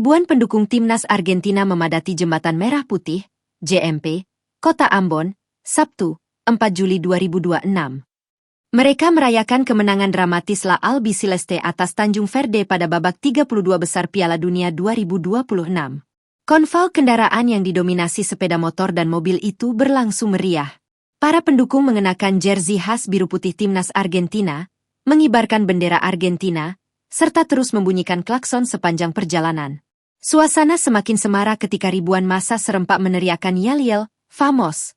Ribuan pendukung timnas Argentina memadati Jembatan Merah Putih, JMP, Kota Ambon, Sabtu, 4 Juli 2026. Mereka merayakan kemenangan dramatis La Albiceleste atas Tanjung Verde pada babak 32 besar Piala Dunia 2026. Konvoi kendaraan yang didominasi sepeda motor dan mobil itu berlangsung meriah. Para pendukung mengenakan jersey khas biru putih timnas Argentina, mengibarkan bendera Argentina, serta terus membunyikan klakson sepanjang perjalanan. Suasana semakin semarak ketika ribuan massa serempak meneriakkan yel-yel, "Vamos!"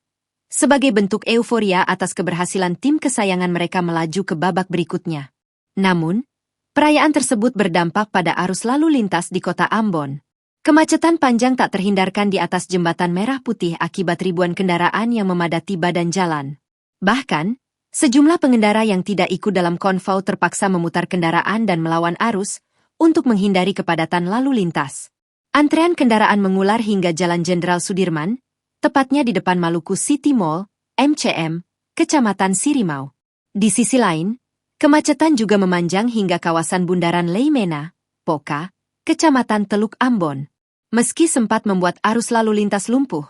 sebagai bentuk euforia atas keberhasilan tim kesayangan mereka melaju ke babak berikutnya. Namun, perayaan tersebut berdampak pada arus lalu lintas di kota Ambon. Kemacetan panjang tak terhindarkan di atas Jembatan Merah Putih akibat ribuan kendaraan yang memadati badan jalan. Bahkan, sejumlah pengendara yang tidak ikut dalam konvoi terpaksa memutar kendaraan dan melawan arus untuk menghindari kepadatan lalu lintas. Antrean kendaraan mengular hingga Jalan Jenderal Sudirman, tepatnya di depan Maluku City Mall, MCM, Kecamatan Sirimau. Di sisi lain, kemacetan juga memanjang hingga kawasan Bundaran Leimena, Poka, Kecamatan Teluk Ambon. Meski sempat membuat arus lalu lintas lumpuh,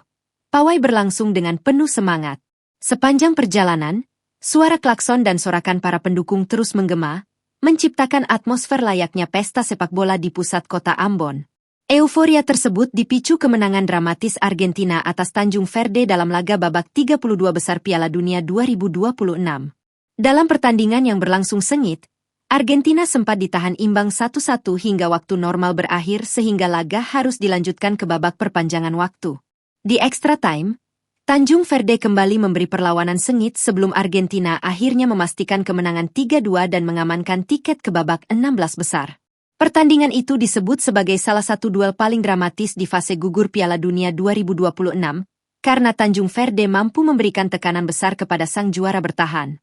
pawai berlangsung dengan penuh semangat. Sepanjang perjalanan, suara klakson dan sorakan para pendukung terus menggema, menciptakan atmosfer layaknya pesta sepak bola di pusat kota Ambon. Euforia tersebut dipicu kemenangan dramatis Argentina atas Tanjung Verde dalam laga babak 32 besar Piala Dunia 2026. Dalam pertandingan yang berlangsung sengit, Argentina sempat ditahan imbang 1-1 hingga waktu normal berakhir sehingga laga harus dilanjutkan ke babak perpanjangan waktu. Di extra time, Tanjung Verde kembali memberi perlawanan sengit sebelum Argentina akhirnya memastikan kemenangan 3-2 dan mengamankan tiket ke babak 16 besar. Pertandingan itu disebut sebagai salah satu duel paling dramatis di fase gugur Piala Dunia 2026, karena Tanjung Verde mampu memberikan tekanan besar kepada sang juara bertahan.